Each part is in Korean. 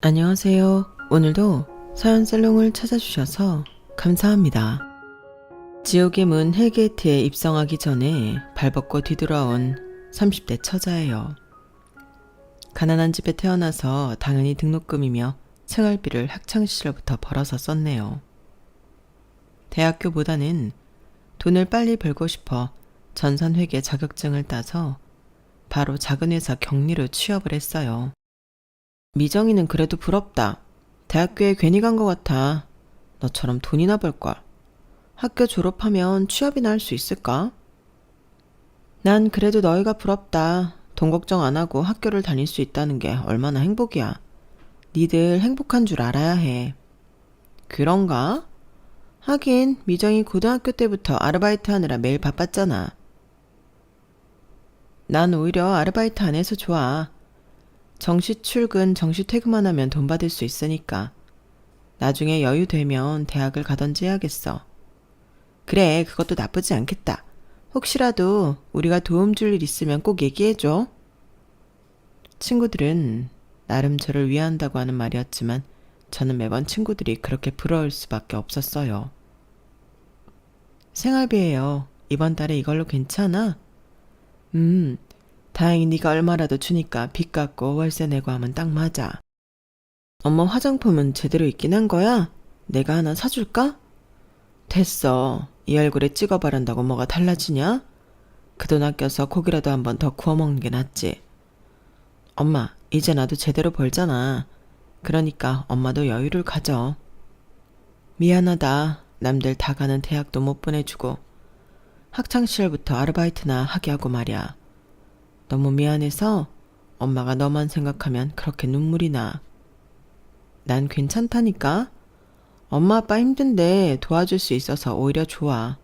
안녕하세요. 오늘도 사연 살롱을 찾아주셔서 감사합니다. 지옥의 문 헬게이트에 입성하기 전에 발벗고 뒤돌아온 30대 처자예요. 가난한 집에 태어나서 당연히 등록금이며 생활비를 학창시절부터 벌어서 썼네요. 대학교보다는 돈을 빨리 벌고 싶어 전산회계 자격증을 따서 바로 작은 회사 격리로 취업을 했어요. 미정이는 그래도 부럽다. 대학교에 괜히 간 것 같아. 너처럼 돈이나 벌걸. 학교 졸업하면 취업이나 할 수 있을까? 난 그래도 너희가 부럽다. 돈 걱정 안 하고 학교를 다닐 수 있다는 게 얼마나 행복이야. 니들 행복한 줄 알아야 해. 그런가? 하긴 미정이 고등학교 때부터 아르바이트 하느라 매일 바빴잖아. 난 오히려 아르바이트 안 해서 좋아. 정시 출근, 정시 퇴근만 하면 돈 받을 수 있으니까. 나중에 여유 되면 대학을 가던지 해야겠어. 그래, 그것도 나쁘지 않겠다. 혹시라도 우리가 도움 줄 일 있으면 꼭 얘기해줘. 친구들은 나름 저를 위한다고 하는 말이었지만 저는 매번 친구들이 그렇게 부러울 수밖에 없었어요. 생활비예요. 이번 달에 이걸로 괜찮아? 다행히 네가 얼마라도 주니까 빚 갚고 월세 내고 하면 딱 맞아. 엄마 화장품은 제대로 있긴 한 거야? 내가 하나 사줄까? 됐어. 이 얼굴에 찍어 바른다고 뭐가 달라지냐? 그 돈 아껴서 고기라도 한 번 더 구워 먹는 게 낫지. 엄마, 이제 나도 제대로 벌잖아. 그러니까 엄마도 여유를 가져. 미안하다. 남들 다 가는 대학도 못 보내주고 학창시절부터 아르바이트나 하게 하고 말이야. 너무 미안해서 엄마가 너만 생각하면 그렇게 눈물이 나. 난 괜찮다니까? 엄마 아빠 힘든데 도와줄 수 있어서 오히려 좋아.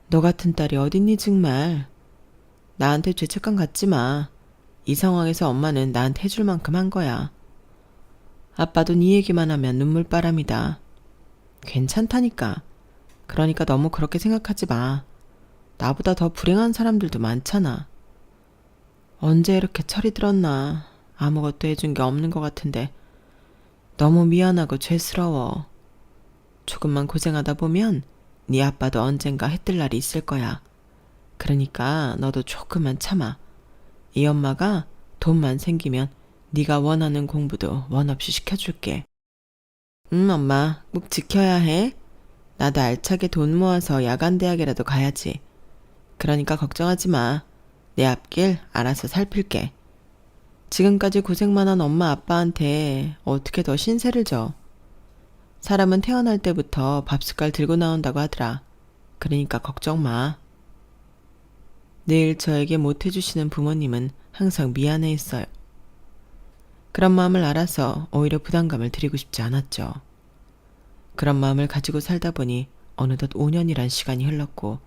너 같은 딸이 어딨니 정말. 나한테 죄책감 갖지 마. 이 상황에서 엄마는 나한테 해줄 만큼 한 거야. 아빠도 네 얘기만 하면 눈물바람이다. 괜찮다니까. 그러니까 너무 그렇게 생각하지 마. 나보다 더 불행한 사람들도 많잖아. 언제 이렇게 철이 들었나. 아무것도 해준 게 없는 것 같은데 너무 미안하고 죄스러워. 조금만 고생하다 보면 네 아빠도 언젠가 해뜰 날이 있을 거야. 그러니까 너도 조금만 참아. 이 엄마가 돈만 생기면 네가 원하는 공부도 원 없이 시켜줄게. 엄마 꼭 지켜야 해. 나도 알차게 돈 모아서 야간 대학이라도 가야지. 그러니까 걱정하지 마. 내 앞길 알아서 살필게. 지금까지 고생만 한 엄마 아빠한테 어떻게 더 신세를 져. 사람은 태어날 때부터 밥숟갈 들고 나온다고 하더라. 그러니까 걱정 마. 늘 저에게 못해주시는 부모님은 항상 미안해했어요. 그런 마음을 알아서 오히려 부담감을 드리고 싶지 않았죠. 그런 마음을 가지고 살다 보니 어느덧 5년이란 시간이 흘렀고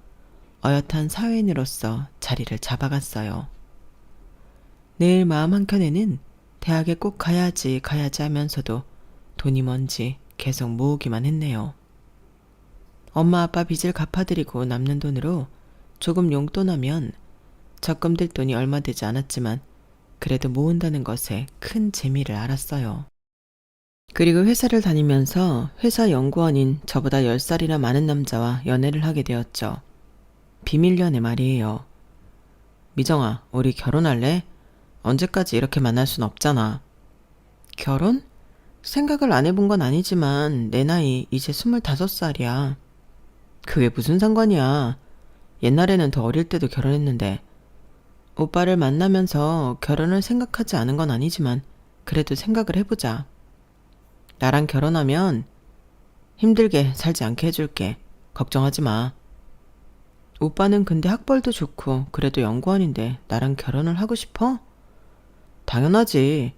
어엿한 사회인으로서 자리를 잡아갔어요. 늘 마음 한켠에는 대학에 꼭 가야지 하면서도 돈이 뭔지 계속 모으기만 했네요. 엄마 아빠 빚을 갚아드리고 남는 돈으로 조금 용돈하면 적금 들 돈이 얼마 되지 않았지만 그래도 모은다는 것에 큰 재미를 알았어요. 그리고 회사를 다니면서 회사 연구원인 저보다 10살이나 많은 남자와 연애를 하게 되었죠. 비밀 연애 말이에요. 미정아, 우리 결혼할래? 언제까지 이렇게 만날 순 없잖아. 결혼? 생각을 안 해본 건 아니지만 내 나이 이제 25살이야. 그게 무슨 상관이야. 옛날에는 더 어릴 때도 결혼했는데. 오빠를 만나면서 결혼을 생각하지 않은 건 아니지만 그래도 생각을 해보자. 나랑 결혼하면 힘들게 살지 않게 해줄게. 걱정하지 마. 오빠는 근데 학벌도 좋고 그래도 연구원인데 나랑 결혼을 하고 싶어? 당연하지.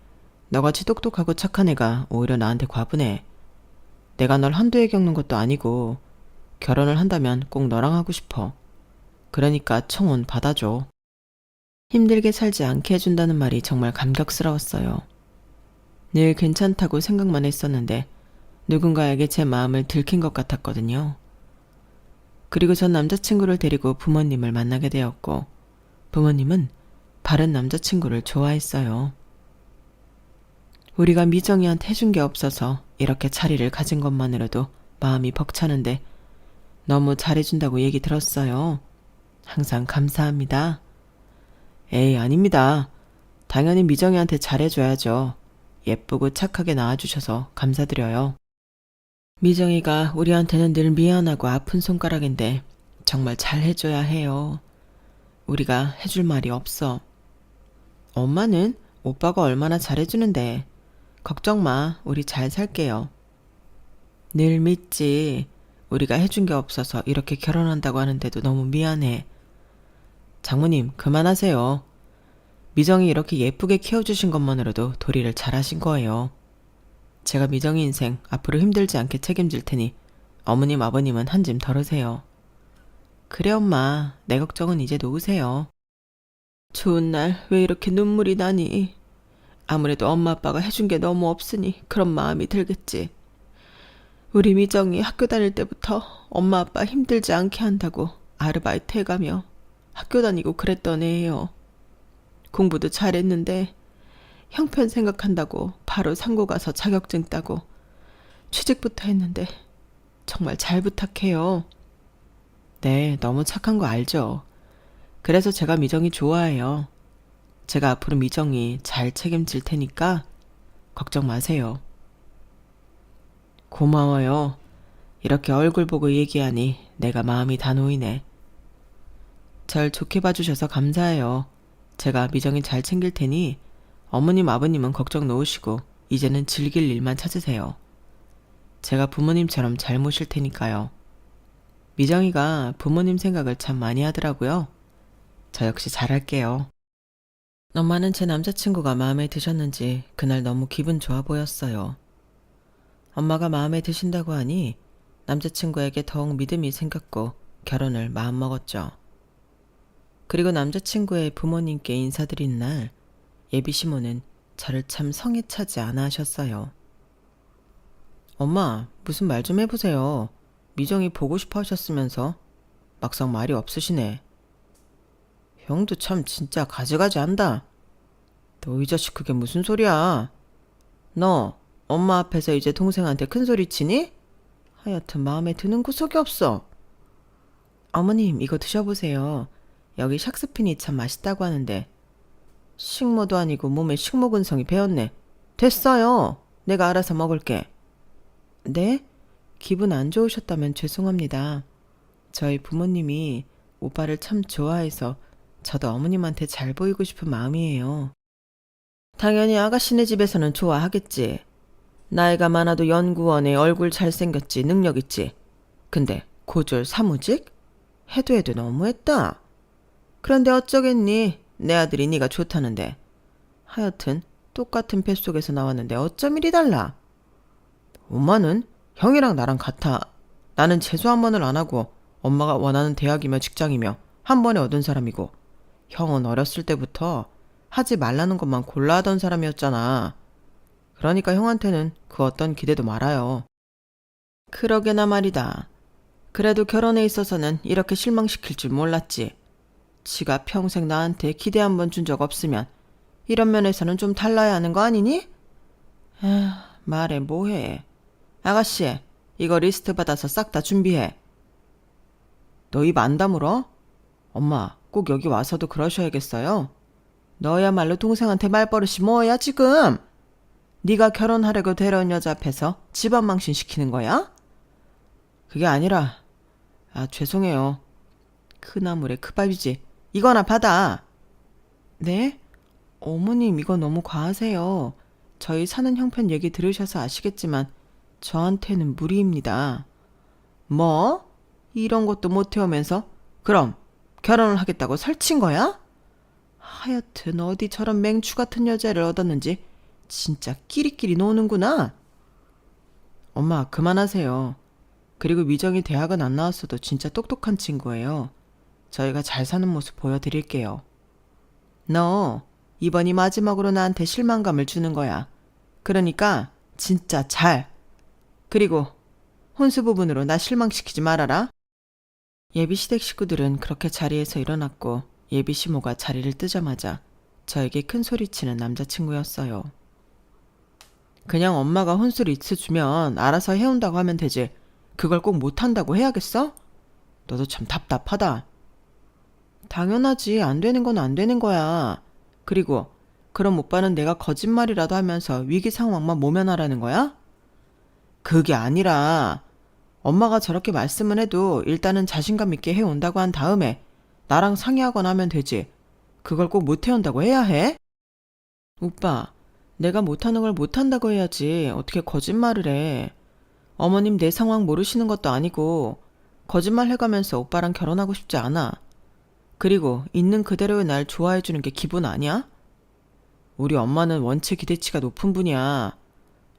너같이 똑똑하고 착한 애가 오히려 나한테 과분해. 내가 널 한두 해 겪는 것도 아니고 결혼을 한다면 꼭 너랑 하고 싶어. 그러니까 청혼 받아줘. 힘들게 살지 않게 해준다는 말이 정말 감격스러웠어요. 늘 괜찮다고 생각만 했었는데 누군가에게 제 마음을 들킨 것 같았거든요. 그리고 전 남자친구를 데리고 부모님을 만나게 되었고 부모님은 바른 남자친구를 좋아했어요. 우리가 미정이한테 해준 게 없어서 이렇게 자리를 가진 것만으로도 마음이 벅차는데 너무 잘해준다고 얘기 들었어요. 항상 감사합니다. 에이, 아닙니다. 당연히 미정이한테 잘해줘야죠. 예쁘고 착하게 낳아주셔서 감사드려요. 미정이가 우리한테는 늘 미안하고 아픈 손가락인데 정말 잘해줘야 해요. 우리가 해줄 말이 없어. 엄마는 오빠가 얼마나 잘해주는데 걱정 마, 우리 잘 살게요. 늘 믿지. 우리가 해준 게 없어서 이렇게 결혼한다고 하는데도 너무 미안해. 장모님, 그만하세요. 미정이 이렇게 예쁘게 키워주신 것만으로도 도리를 잘하신 거예요. 제가 미정이 인생 앞으로 힘들지 않게 책임질 테니 어머님, 아버님은 한 짐 덜으세요. 그래 엄마, 내 걱정은 이제 놓으세요. 좋은 날 왜 이렇게 눈물이 나니? 아무래도 엄마 아빠가 해준 게 너무 없으니 그런 마음이 들겠지. 우리 미정이 학교 다닐 때부터 엄마 아빠 힘들지 않게 한다고 아르바이트 해가며 학교 다니고 그랬던 애예요. 공부도 잘했는데 형편 생각한다고 바로 상고 가서 자격증 따고 취직부터 했는데 정말 잘 부탁해요. 네, 너무 착한 거 알죠. 그래서 제가 미정이 좋아해요. 제가 앞으로 미정이 잘 책임질 테니까 걱정 마세요. 고마워요. 이렇게 얼굴 보고 얘기하니 내가 마음이 다 놓이네. 절 좋게 봐주셔서 감사해요. 제가 미정이 잘 챙길 테니 어머님, 아버님은 걱정 놓으시고 이제는 즐길 일만 찾으세요. 제가 부모님처럼 잘 모실 테니까요. 미정이가 부모님 생각을 참 많이 하더라고요. 저 역시 잘할게요. 엄마는 제 남자친구가 마음에 드셨는지 그날 너무 기분 좋아 보였어요. 엄마가 마음에 드신다고 하니 남자친구에게 더욱 믿음이 생겼고 결혼을 마음먹었죠. 그리고 남자친구의 부모님께 인사드린 날 예비 시모는 저를 참 성에 차지 않아 하셨어요. 엄마, 무슨 말 좀 해보세요. 미정이 보고 싶어 하셨으면서 막상 말이 없으시네. 형도 참 진짜 가지가지 한다. 너 이 자식 그게 무슨 소리야. 너 엄마 앞에서 이제 동생한테 큰 소리 치니? 하여튼 마음에 드는 구석이 없어. 어머님, 이거 드셔보세요. 여기 샥스핀이 참 맛있다고 하는데. 식모도 아니고 몸에 식모근성이 배었네. 됐어요. 내가 알아서 먹을게. 네? 기분 안 좋으셨다면 죄송합니다. 저희 부모님이 오빠를 참 좋아해서 저도 어머님한테 잘 보이고 싶은 마음이에요. 당연히 아가씨네 집에서는 좋아하겠지. 나이가 많아도 연구원에 얼굴 잘생겼지, 능력 있지. 근데 고졸 사무직? 해도 너무했다. 그런데 어쩌겠니? 내 아들이 네가 좋다는데. 하여튼 똑같은 뱃속에서 나왔는데 어쩜 이리 달라. 엄마는 형이랑 나랑 같아. 나는 재수 한 번을 안 하고 엄마가 원하는 대학이며 직장이며 한 번에 얻은 사람이고 형은 어렸을 때부터 하지 말라는 것만 골라 하던 사람이었잖아. 그러니까 형한테는 그 어떤 기대도 말아요. 그러게나 말이다. 그래도 결혼에 있어서는 이렇게 실망시킬 줄 몰랐지. 지가 평생 나한테 기대 한 번 준 적 없으면 이런 면에서는 좀 달라야 하는 거 아니니? 에휴, 말해 뭐해. 아가씨, 이거 리스트 받아서 싹 다 준비해. 너 입 안 다물어? 엄마, 꼭 여기 와서도 그러셔야겠어요? 너야말로 동생한테 말버릇이 뭐야 지금? 네가 결혼하려고 데려온 여자 앞에서 집안 망신 시키는 거야? 그게 아니라, 죄송해요. 그 나물에 그 밥이지. 이거나 받아. 네? 어머님, 이거 너무 과하세요. 저희 사는 형편 얘기 들으셔서 아시겠지만 저한테는 무리입니다. 뭐? 이런 것도 못 해오면서 그럼 결혼을 하겠다고 설친 거야? 하여튼 어디 저런 맹추 같은 여자를 얻었는지 진짜 끼리끼리 노는구나. 엄마, 그만하세요. 그리고 미정이 대학은 안 나왔어도 진짜 똑똑한 친구예요. 저희가 잘 사는 모습 보여드릴게요. 너 이번이 마지막으로 나한테 실망감을 주는 거야. 그러니까 진짜 잘. 그리고 혼수 부분으로 나 실망시키지 말아라. 예비 시댁 식구들은 그렇게 자리에서 일어났고 예비 시모가 자리를 뜨자마자 저에게 큰 소리치는 남자친구였어요. 그냥 엄마가 혼수를 있어주면 알아서 해온다고 하면 되지. 그걸 꼭 못한다고 해야겠어? 너도 참 답답하다. 당연하지. 안 되는 건 안 되는 거야. 그리고 그럼 오빠는 내가 거짓말이라도 하면서 위기 상황만 모면하라는 거야? 그게 아니라 엄마가 저렇게 말씀을 해도 일단은 자신감 있게 해온다고 한 다음에 나랑 상의하거나 하면 되지. 그걸 꼭 못해온다고 해야 해? 오빠, 내가 못하는 걸 못한다고 해야지 어떻게 거짓말을 해. 어머님 내 상황 모르시는 것도 아니고 거짓말 해가면서 오빠랑 결혼하고 싶지 않아. 그리고 있는 그대로의 날 좋아해주는 게 기본 아니야? 우리 엄마는 원체 기대치가 높은 분이야.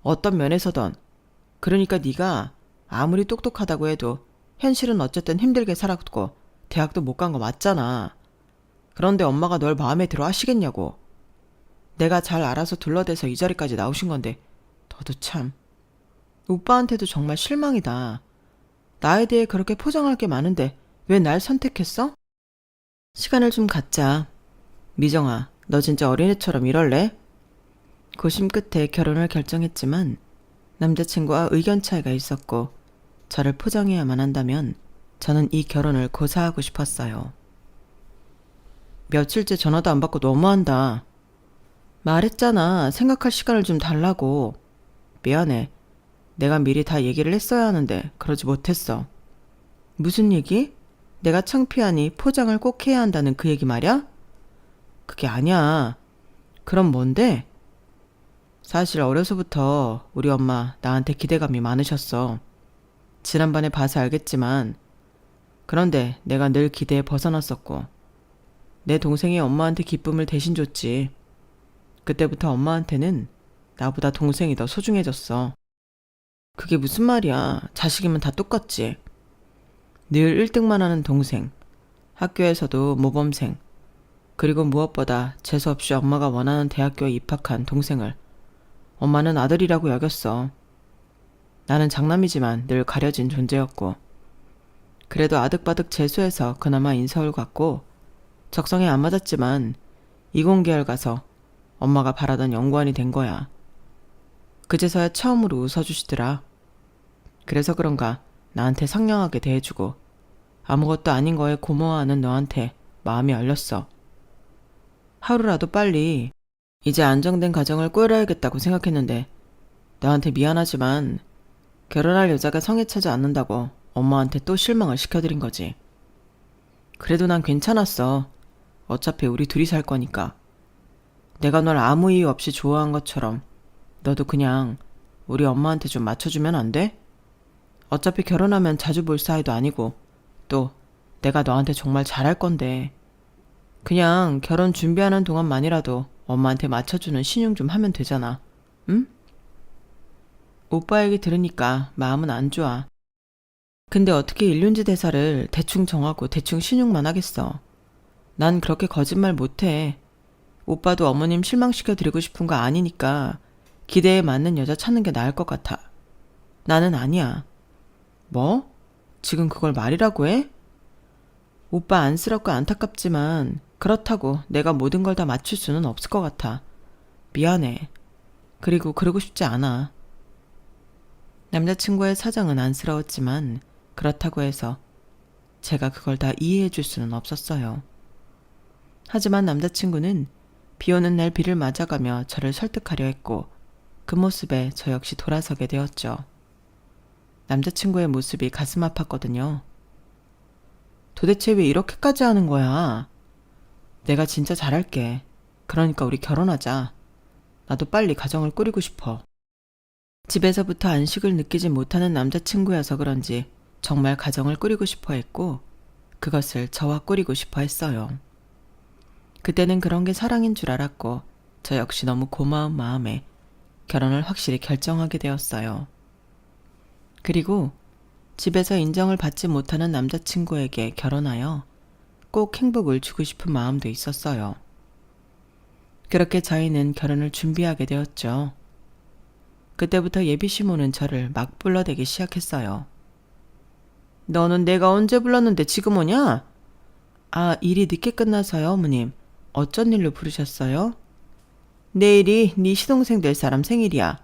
어떤 면에서든. 그러니까 네가 아무리 똑똑하다고 해도 현실은 어쨌든 힘들게 살았고 대학도 못 간 거 맞잖아. 그런데 엄마가 널 마음에 들어 하시겠냐고. 내가 잘 알아서 둘러대서 이 자리까지 나오신 건데 너도 참. 오빠한테도 정말 실망이다. 나에 대해 그렇게 포장할 게 많은데 왜 날 선택했어? 시간을 좀 갖자. 미정아, 너 진짜 어린애처럼 이럴래? 고심 끝에 결혼을 결정했지만 남자친구와 의견 차이가 있었고 저를 포장해야만 한다면 저는 이 결혼을 고사하고 싶었어요. 며칠째 전화도 안 받고 너무한다. 말했잖아. 생각할 시간을 좀 달라고. 미안해. 내가 미리 다 얘기를 했어야 하는데 그러지 못했어. 무슨 얘기? 내가 창피하니 포장을 꼭 해야 한다는 그 얘기 말이야? 그게 아니야. 그럼 뭔데? 사실 어려서부터 우리 엄마 나한테 기대감이 많으셨어. 지난번에 봐서 알겠지만 그런데 내가 늘 기대에 벗어났었고 내 동생이 엄마한테 기쁨을 대신 줬지. 그때부터 엄마한테는 나보다 동생이 더 소중해졌어. 그게 무슨 말이야. 자식이면 다 똑같지. 늘 1등만 하는 동생, 학교에서도 모범생, 그리고 무엇보다 재수없이 엄마가 원하는 대학교에 입학한 동생을 엄마는 아들이라고 여겼어. 나는 장남이지만 늘 가려진 존재였고 그래도 아득바득 재수해서 그나마 인서울 갔고 적성에 안 맞았지만 이공계열 가서 엄마가 바라던 연구원이 된 거야. 그제서야 처음으로 웃어주시더라. 그래서 그런가 나한테 상냥하게 대해주고 아무것도 아닌 거에 고마워하는 너한테 마음이 열렸어. 하루라도 빨리 이제 안정된 가정을 꾸려야겠다고 생각했는데 너한테 미안하지만 결혼할 여자가 성에 차지 않는다고 엄마한테 또 실망을 시켜드린 거지. 그래도 난 괜찮았어. 어차피 우리 둘이 살 거니까. 내가 널 아무 이유 없이 좋아한 것처럼 너도 그냥 우리 엄마한테 좀 맞춰주면 안 돼? 어차피 결혼하면 자주 볼 사이도 아니고 또 내가 너한테 정말 잘할 건데 그냥 결혼 준비하는 동안만이라도 엄마한테 맞춰주는 신용 좀 하면 되잖아. 응? 오빠 얘기 들으니까 마음은 안 좋아. 근데 어떻게 일륜지 대사를 대충 정하고 대충 신용만 하겠어. 난 그렇게 거짓말 못해. 오빠도 어머님 실망시켜드리고 싶은 거 아니니까 기대에 맞는 여자 찾는 게 나을 것 같아. 나는 아니야. 뭐? 지금 그걸 말이라고 해? 오빠 안쓰럽고 안타깝지만 그렇다고 내가 모든 걸 다 맞출 수는 없을 것 같아. 미안해. 그리고 그러고 싶지 않아. 남자친구의 사정은 안쓰러웠지만 그렇다고 해서 제가 그걸 다 이해해 줄 수는 없었어요. 하지만 남자친구는 비 오는 날 비를 맞아가며 저를 설득하려 했고 그 모습에 저 역시 돌아서게 되었죠. 남자친구의 모습이 가슴 아팠거든요. 도대체 왜 이렇게까지 하는 거야? 내가 진짜 잘할게. 그러니까 우리 결혼하자. 나도 빨리 가정을 꾸리고 싶어. 집에서부터 안식을 느끼지 못하는 남자친구여서 그런지 정말 가정을 꾸리고 싶어 했고 그것을 저와 꾸리고 싶어 했어요. 그때는 그런 게 사랑인 줄 알았고 저 역시 너무 고마운 마음에 결혼을 확실히 결정하게 되었어요. 그리고 집에서 인정을 받지 못하는 남자친구에게 결혼하여 꼭 행복을 주고 싶은 마음도 있었어요. 그렇게 저희는 결혼을 준비하게 되었죠. 그때부터 예비시모는 저를 막 불러대기 시작했어요. 너는 내가 언제 불렀는데 지금 오냐? 아, 일이 늦게 끝나서요, 어머님. 어쩐 일로 부르셨어요? 내일이 네 시동생 될 사람 생일이야.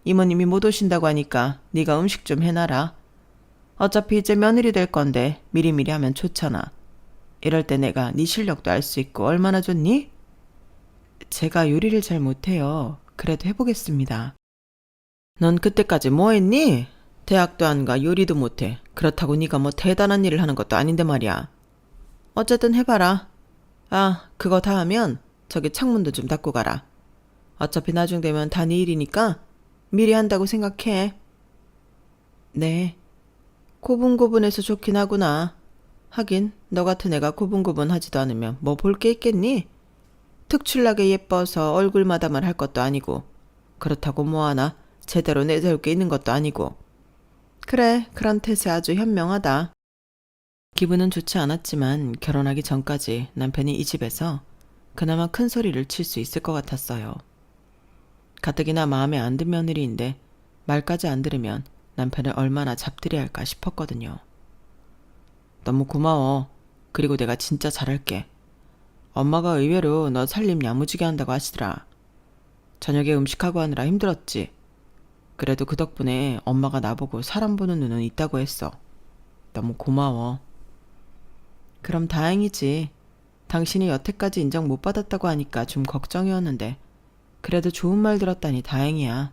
이모님이 못 오신다고 하니까 네가 음식 좀 해놔라. 어차피 이제 며느리 될 건데 미리미리 하면 좋잖아. 이럴 때 내가 네 실력도 알 수 있고 얼마나 좋니? 제가 요리를 잘 못해요. 그래도 해보겠습니다. 넌 그때까지 뭐 했니? 대학도 안 가, 요리도 못해. 그렇다고 네가 뭐 대단한 일을 하는 것도 아닌데 말이야. 어쨌든 해봐라. 아, 그거 다 하면 저기 창문도 좀 닫고 가라. 어차피 나중 되면 다 네 일이니까 미리 한다고 생각해. 네. 고분고분해서 좋긴 하구나. 하긴 너 같은 애가 고분고분하지도 않으면 뭐 볼 게 있겠니? 특출나게 예뻐서 얼굴마다만 할 것도 아니고 그렇다고 뭐하나 제대로 내세울 게 있는 것도 아니고. 그래, 그런 태세 아주 현명하다. 기분은 좋지 않았지만 결혼하기 전까지 남편이 이 집에서 그나마 큰 소리를 칠 수 있을 것 같았어요. 가뜩이나 마음에 안 든 며느리인데 말까지 안 들으면 남편을 얼마나 잡들이 할까 싶었거든요. 너무 고마워. 그리고 내가 진짜 잘할게. 엄마가 의외로 너 살림 야무지게 한다고 하시더라. 저녁에 음식하고 하느라 힘들었지. 그래도 그 덕분에 엄마가 나보고 사람 보는 눈은 있다고 했어. 너무 고마워. 그럼 다행이지. 당신이 여태까지 인정 못 받았다고 하니까 좀 걱정이었는데 그래도 좋은 말 들었다니 다행이야.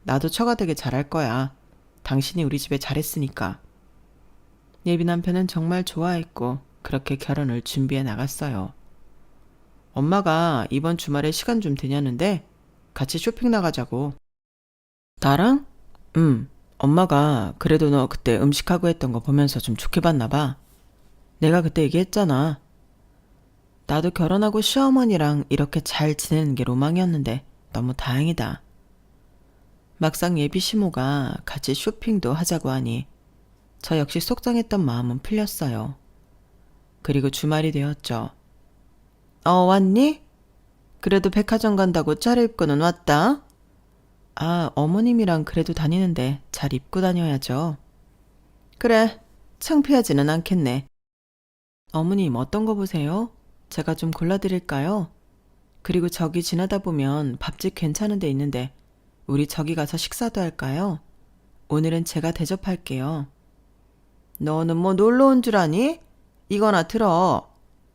나도 처가 되게 잘할 거야. 당신이 우리 집에 잘했으니까. 예비 남편은 정말 좋아했고 그렇게 결혼을 준비해 나갔어요. 엄마가 이번 주말에 시간 좀 되냐는데 같이 쇼핑 나가자고. 나랑? 엄마가 그래도 너 그때 음식하고 했던 거 보면서 좀 좋게 봤나 봐. 내가 그때 얘기했잖아. 나도 결혼하고 시어머니랑 이렇게 잘 지내는 게 로망이었는데 너무 다행이다. 막상 예비 시모가 같이 쇼핑도 하자고 하니 저 역시 속상했던 마음은 풀렸어요. 그리고 주말이 되었죠. 왔니? 그래도 백화점 간다고 차려입고는 왔다. 아, 어머님이랑 그래도 다니는데 잘 입고 다녀야죠. 그래, 창피하지는 않겠네. 어머님 어떤 거 보세요? 제가 좀 골라드릴까요? 그리고 저기 지나다 보면 밥집 괜찮은 데 있는데 우리 저기 가서 식사도 할까요? 오늘은 제가 대접할게요. 너는 뭐 놀러 온 줄 아니? 이거나 들어.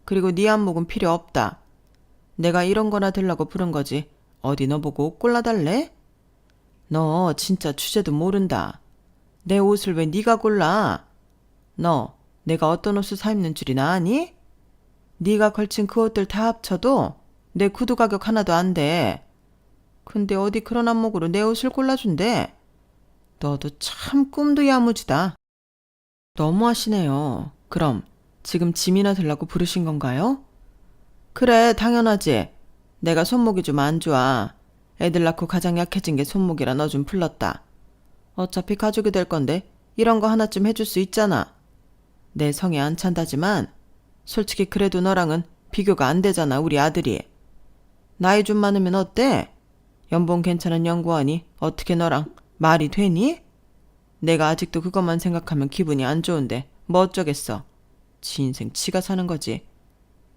그리고 네 안목은 필요 없다. 내가 이런 거나 들라고 부른 거지. 어디 너 보고 옷 골라달래? 너 진짜 주제도 모른다. 내 옷을 왜 네가 골라? 너 내가 어떤 옷을 사 입는 줄이나 아니? 네가 걸친 그 옷들 다 합쳐도 내 구두 가격 하나도 안 돼. 근데 어디 그런 안목으로 내 옷을 골라준대? 너도 참 꿈도 야무지다. 너무하시네요. 그럼 지금 짐이나 들라고 부르신 건가요? 그래, 당연하지. 내가 손목이 좀 안 좋아. 애들 낳고 가장 약해진 게 손목이라 너 좀 불렀다. 어차피 가족이 될 건데 이런 거 하나쯤 해줄 수 있잖아. 내 성에 안 찬다지만 솔직히 그래도 너랑은 비교가 안 되잖아, 우리 아들이. 나이 좀 많으면 어때? 연봉 괜찮은 연구원이 어떻게 너랑 말이 되니? 내가 아직도 그것만 생각하면 기분이 안 좋은데 뭐 어쩌겠어. 지 인생 지가 사는 거지.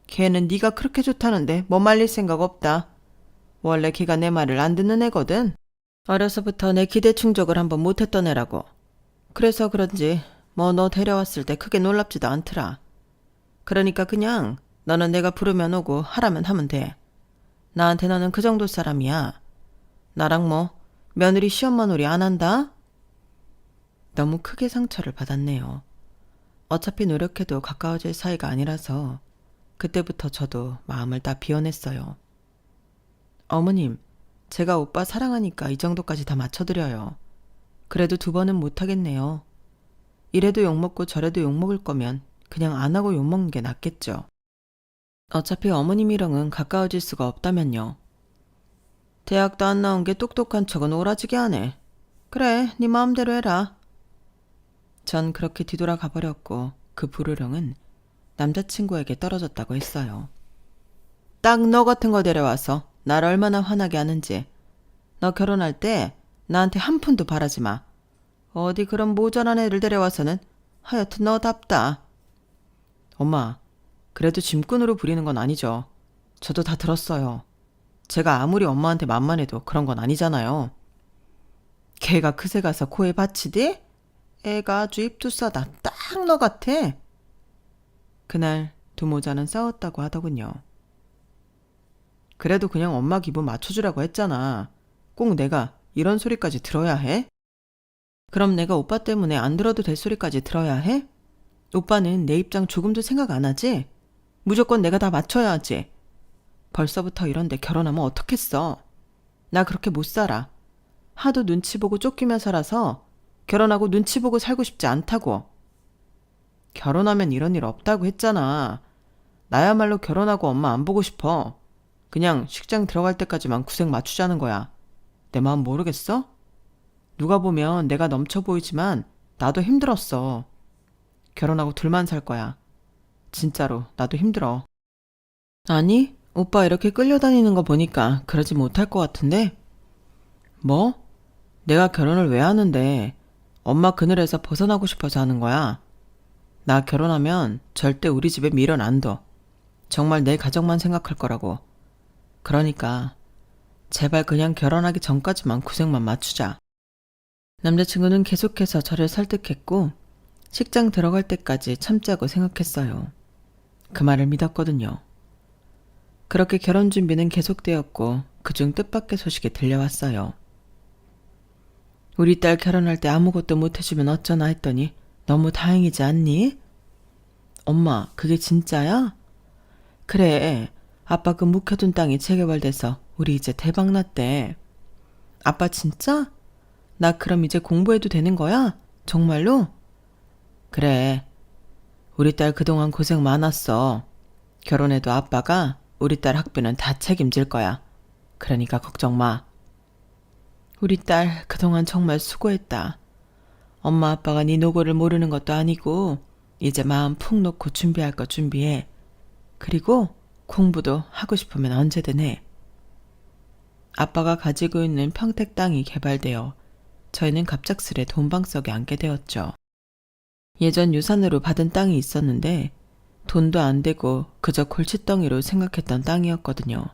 걔는 네가 그렇게 좋다는데 뭐 말릴 생각 없다. 원래 걔가 내 말을 안 듣는 애거든. 어려서부터 내 기대 충족을 한번 못했던 애라고. 그래서 그런지 뭐 너 데려왔을 때 크게 놀랍지도 않더라. 그러니까 그냥 너는 내가 부르면 오고 하라면 하면 돼. 나한테 너는 그 정도 사람이야. 나랑 뭐 며느리 시엄마 놀이 안 한다? 너무 크게 상처를 받았네요. 어차피 노력해도 가까워질 사이가 아니라서 그때부터 저도 마음을 다 비워냈어요. 어머님, 제가 오빠 사랑하니까 이 정도까지 다 맞춰드려요. 그래도 2번은 못하겠네요. 이래도 욕먹고 저래도 욕먹을 거면 그냥 안 하고 욕먹는 게 낫겠죠. 어차피 어머님이랑은 가까워질 수가 없다면요. 대학도 안 나온 게 똑똑한 척은 오라지게 하네. 그래, 네 마음대로 해라. 전 그렇게 뒤돌아 가버렸고 그 불호령은 남자친구에게 떨어졌다고 했어요. 딱 너 같은 거 데려와서 날 얼마나 화나게 하는지. 너 결혼할 때 나한테 한 푼도 바라지 마. 어디 그런 모자란 애를 데려와서는 하여튼 너답다. 엄마, 그래도 짐꾼으로 부리는 건 아니죠. 저도 다 들었어요. 제가 아무리 엄마한테 만만해도 그런 건 아니잖아요. 걔가 그새 가서 코에 받치디? 애가 아주 입도 싸다. 딱 너 같아. 그날 두 모자는 싸웠다고 하더군요. 그래도 그냥 엄마 기분 맞춰주라고 했잖아. 꼭 내가 이런 소리까지 들어야 해? 그럼 내가 오빠 때문에 안 들어도 될 소리까지 들어야 해? 오빠는 내 입장 조금도 생각 안 하지? 무조건 내가 다 맞춰야 하지. 벌써부터 이런데 결혼하면 어떻겠어? 나 그렇게 못 살아. 하도 눈치 보고 쫓기며 살아서 결혼하고 눈치 보고 살고 싶지 않다고. 결혼하면 이런 일 없다고 했잖아. 나야말로 결혼하고 엄마 안 보고 싶어. 그냥 식장 들어갈 때까지만 구색 맞추자는 거야. 내 마음 모르겠어? 누가 보면 내가 넘쳐 보이지만 나도 힘들었어. 결혼하고 둘만 살 거야. 진짜로 나도 힘들어. 아니, 오빠 이렇게 끌려다니는 거 보니까 그러지 못할 것 같은데? 뭐? 내가 결혼을 왜 하는데 엄마 그늘에서 벗어나고 싶어서 하는 거야. 나 결혼하면 절대 우리 집에 미련 안 둬. 정말 내 가정만 생각할 거라고. 그러니까 제발 그냥 결혼하기 전까지만 구색만 맞추자. 남자친구는 계속해서 저를 설득했고 식장 들어갈 때까지 참자고 생각했어요. 그 말을 믿었거든요. 그렇게 결혼 준비는 계속되었고 그중 뜻밖의 소식이 들려왔어요. 우리 딸 결혼할 때 아무것도 못해주면 어쩌나 했더니 너무 다행이지 않니? 엄마, 그게 진짜야? 그래, 아빠 그 묵혀둔 땅이 재개발돼서 우리 이제 대박 났대. 아빠 진짜? 나 그럼 이제 공부해도 되는 거야? 정말로? 그래, 우리 딸 그동안 고생 많았어. 결혼해도 아빠가 우리 딸 학비는 다 책임질 거야. 그러니까 걱정 마. 우리 딸 그동안 정말 수고했다. 엄마 아빠가 네 노고를 모르는 것도 아니고 이제 마음 푹 놓고 준비할 거 준비해. 그리고 공부도 하고 싶으면 언제든 해. 아빠가 가지고 있는 평택 땅이 개발되어 저희는 갑작스레 돈방석에 앉게 되었죠. 예전 유산으로 받은 땅이 있었는데 돈도 안 되고 그저 골칫덩이로 생각했던 땅이었거든요.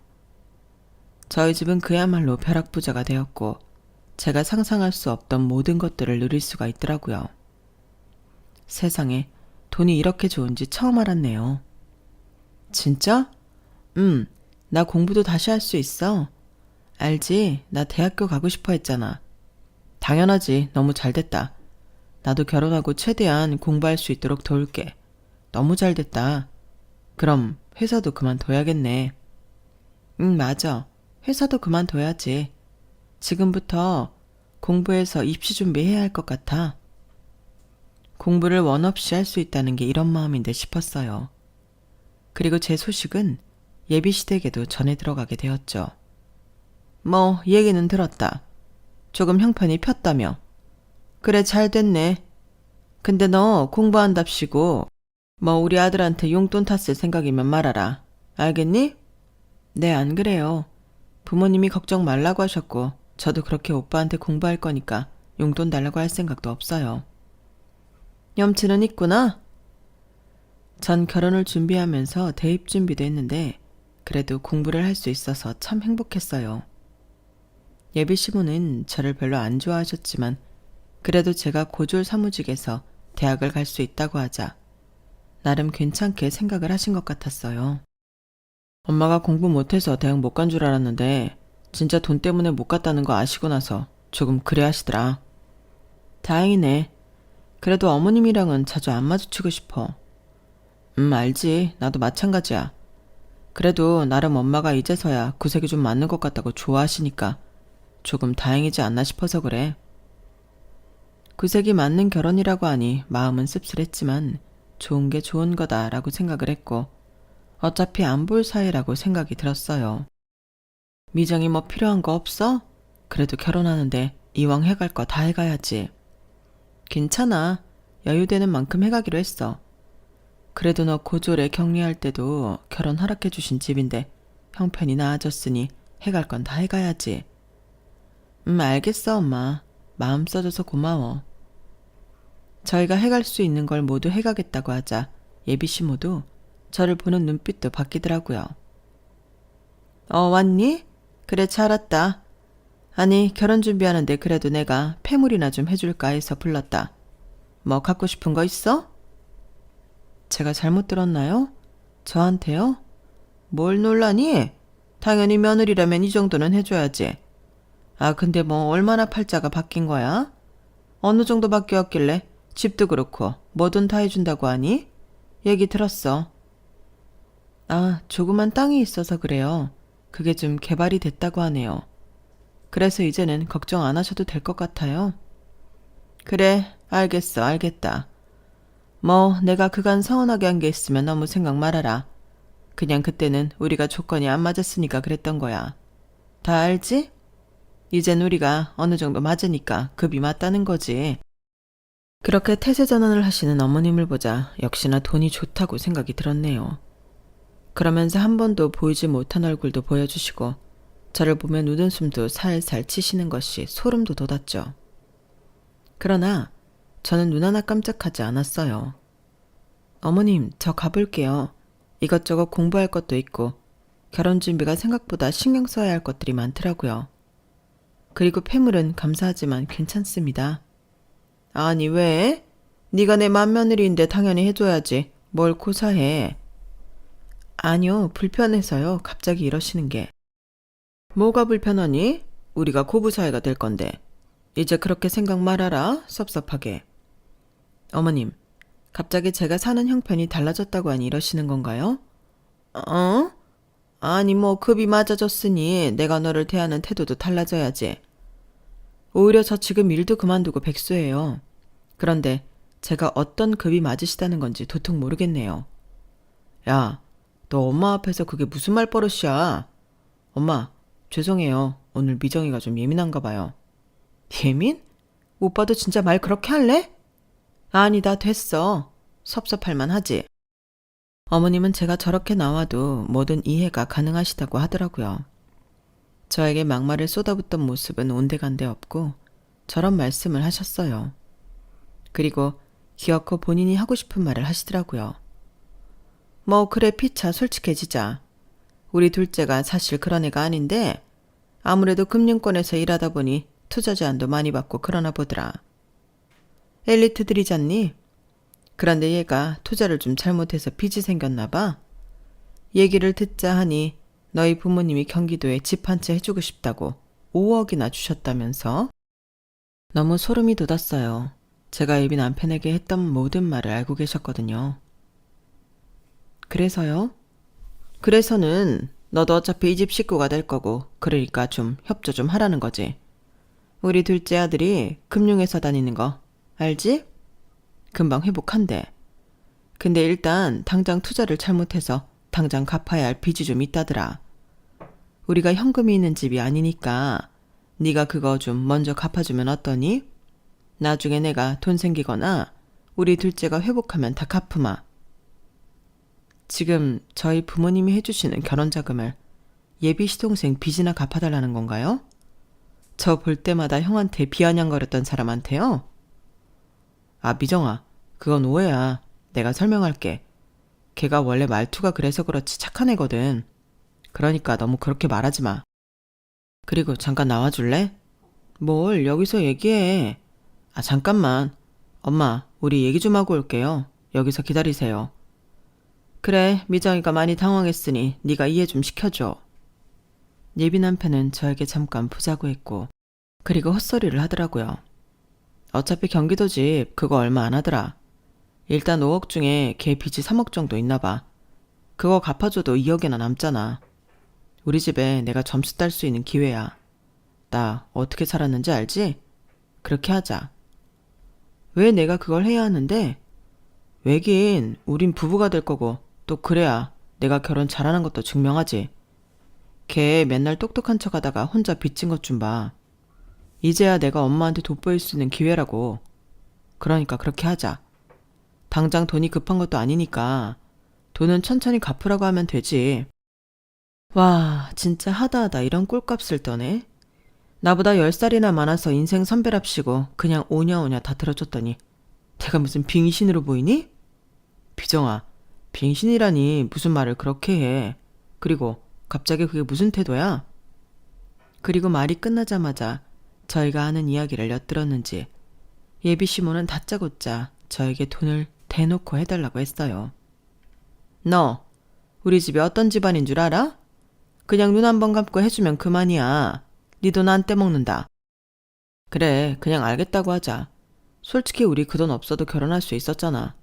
저희 집은 그야말로 벼락부자가 되었고 제가 상상할 수 없던 모든 것들을 누릴 수가 있더라고요. 세상에 돈이 이렇게 좋은지 처음 알았네요. 진짜? 나 공부도 다시 할 수 있어. 알지? 나 대학교 가고 싶어 했잖아. 당연하지. 너무 잘 됐다. 나도 결혼하고 최대한 공부할 수 있도록 도울게. 너무 잘 됐다. 그럼 회사도 그만둬야겠네. 맞아. 회사도 그만둬야지. 지금부터 공부해서 입시 준비해야 할 것 같아. 공부를 원 없이 할 수 있다는 게 이런 마음인데 싶었어요. 그리고 제 소식은 예비시댁에도 전해 들어가게 되었죠. 뭐 얘기는 들었다. 조금 형편이 폈다며. 그래 잘 됐네. 근데 너 공부한답시고 뭐 우리 아들한테 용돈 탔을 생각이면 말아라. 알겠니? 네, 안 그래요. 부모님이 걱정 말라고 하셨고 저도 그렇게 오빠한테 공부할 거니까 용돈 달라고 할 생각도 없어요. 염치는 있구나. 전 결혼을 준비하면서 대입 준비도 했는데 그래도 공부를 할 수 있어서 참 행복했어요. 예비 시부는 저를 별로 안 좋아하셨지만 그래도 제가 고졸 사무직에서 대학을 갈 수 있다고 하자 나름 괜찮게 생각을 하신 것 같았어요. 엄마가 공부 못해서 대학 못 간 줄 알았는데 진짜 돈 때문에 못 갔다는 거 아시고 나서 조금 그래 하시더라. 다행이네. 그래도 어머님이랑은 자주 안 마주치고 싶어. 알지. 나도 마찬가지야. 그래도 나름 엄마가 이제서야 구색이 좀 맞는 것 같다고 좋아하시니까 조금 다행이지 않나 싶어서 그래. 구색이 맞는 결혼이라고 하니 마음은 씁쓸했지만 좋은 게 좋은 거다라고 생각을 했고 어차피 안 볼 사이라고 생각이 들었어요. 미정이 뭐 필요한 거 없어? 그래도 결혼하는데 이왕 해갈 거 다 해가야지. 괜찮아. 여유되는 만큼 해가기로 했어. 그래도 너 고졸에 격리할 때도 결혼 허락해 주신 집인데 형편이 나아졌으니 해갈 건 다 해가야지. 알겠어 엄마. 마음 써줘서 고마워. 저희가 해갈 수 있는 걸 모두 해가겠다고 하자 예비씨 모두 저를 보는 눈빛도 바뀌더라고요. 왔니? 그래 잘 왔다. 아니, 결혼 준비하는데 그래도 내가 패물이나 좀 해줄까 해서 불렀다. 뭐 갖고 싶은 거 있어? 제가 잘못 들었나요? 저한테요? 뭘 놀라니? 당연히 며느리라면 이 정도는 해줘야지. 아, 근데 뭐 얼마나 팔자가 바뀐 거야? 어느 정도 바뀌었길래 집도 그렇고 뭐든 다 해준다고 하니? 얘기 들었어. 아, 조그만 땅이 있어서 그래요. 그게 좀 개발이 됐다고 하네요. 그래서 이제는 걱정 안 하셔도 될 것 같아요. 그래, 알겠어, 알겠다. 뭐 내가 그간 서운하게 한 게 있으면 너무 생각 말아라. 그냥 그때는 우리가 조건이 안 맞았으니까 그랬던 거야. 다 알지? 이젠 우리가 어느 정도 맞으니까 급이 맞다는 거지. 그렇게 태세 전환을 하시는 어머님을 보자 역시나 돈이 좋다고 생각이 들었네요. 그러면서 한 번도 보이지 못한 얼굴도 보여주시고 저를 보면 웃음숨도 살살 치시는 것이 소름도 돋았죠. 그러나 저는 눈 하나 깜짝하지 않았어요. 어머님, 저 가볼게요. 이것저것 공부할 것도 있고 결혼 준비가 생각보다 신경 써야 할 것들이 많더라고요. 그리고 폐물은 감사하지만 괜찮습니다. 아니 왜? 네가 내 맏며느리인데 당연히 해줘야지. 뭘 고사해. 아니요, 불편해서요. 갑자기 이러시는 게. 뭐가 불편하니? 우리가 고부 사이가 될 건데. 이제 그렇게 생각 말아라. 섭섭하게. 어머님, 갑자기 제가 사는 형편이 달라졌다고 하니 이러시는 건가요? 어? 아니 뭐 급이 맞아졌으니 내가 너를 대하는 태도도 달라져야지. 오히려 저 지금 일도 그만두고 백수예요. 그런데 제가 어떤 급이 맞으시다는 건지 도통 모르겠네요. 야, 너 엄마 앞에서 그게 무슨 말버릇이야? 엄마, 죄송해요. 오늘 미정이가 좀 예민한가 봐요. 예민? 오빠도 진짜 말 그렇게 할래? 아니다, 됐어. 섭섭할만 하지. 어머님은 제가 저렇게 나와도 뭐든 이해가 가능하시다고 하더라고요. 저에게 막말을 쏟아붓던 모습은 온데간데 없고 저런 말씀을 하셨어요. 그리고 기어코 본인이 하고 싶은 말을 하시더라고요. 뭐 그래 피차 솔직해지자. 우리 둘째가 사실 그런 애가 아닌데 아무래도 금융권에서 일하다 보니 투자 제한도 많이 받고 그러나 보더라. 엘리트들이잖니? 그런데 얘가 투자를 좀 잘못해서 빚이 생겼나 봐. 얘기를 듣자 하니 너희 부모님이 경기도에 집 한 채 해주고 싶다고 5억이나 주셨다면서? 너무 소름이 돋았어요. 제가 예비 남편에게 했던 모든 말을 알고 계셨거든요. 그래서요? 그래서는 너도 어차피 이 집 식구가 될 거고 그러니까 좀 협조 좀 하라는 거지. 우리 둘째 아들이 금융회사 다니는 거 알지? 금방 회복한대. 근데 일단 당장 투자를 잘못해서 당장 갚아야 할 빚이 좀 있다더라. 우리가 현금이 있는 집이 아니니까 네가 그거 좀 먼저 갚아주면 어떠니? 나중에 내가 돈 생기거나 우리 둘째가 회복하면 다 갚으마. 지금 저희 부모님이 해주시는 결혼자금을 예비 시동생 빚이나 갚아달라는 건가요? 저 볼 때마다 형한테 비아냥거렸던 사람한테요? 아, 미정아, 그건 오해야. 내가 설명할게. 걔가 원래 말투가 그래서 그렇지 착한 애거든. 그러니까 너무 그렇게 말하지 마. 그리고 잠깐 나와줄래? 뭘 여기서 얘기해. 아, 잠깐만. 엄마, 우리 얘기 좀 하고 올게요. 여기서 기다리세요. 그래, 미정이가 많이 당황했으니 네가 이해 좀 시켜줘. 예비 남편은 저에게 잠깐 보자고 했고 그리고 헛소리를 하더라고요. 어차피 경기도 집 그거 얼마 안 하더라. 일단 5억 중에 걔 빚이 3억 정도 있나 봐. 그거 갚아줘도 2억이나 남잖아. 우리 집에 내가 점수 딸 수 있는 기회야. 나 어떻게 살았는지 알지? 그렇게 하자. 왜 내가 그걸 해야 하는데? 왜긴 우린 부부가 될 거고 또 그래야 내가 결혼 잘하는 것도 증명하지. 걔 맨날 똑똑한 척 하다가 혼자 빚진 것 좀 봐. 이제야 내가 엄마한테 돋보일 수 있는 기회라고. 그러니까 그렇게 하자. 당장 돈이 급한 것도 아니니까 돈은 천천히 갚으라고 하면 되지. 와, 진짜 하다하다 이런 꼴값을 떠네. 나보다 10살이나 많아서 인생 선배랍시고 그냥 오냐오냐 다 들어줬더니 내가 무슨 빙신으로 보이니? 비정아, 빙신이라니 무슨 말을 그렇게 해. 그리고 갑자기 그게 무슨 태도야? 그리고 말이 끝나자마자 저희가 하는 이야기를 엿들었는지 예비 시모는 다짜고짜 저에게 돈을 대놓고 해달라고 했어요. 너 우리 집이 어떤 집안인 줄 알아? 그냥 눈 한 번 감고 해주면 그만이야. 네 돈 안 떼먹는다. 그래, 그냥 알겠다고 하자. 솔직히 우리 그 돈 없어도 결혼할 수 있었잖아.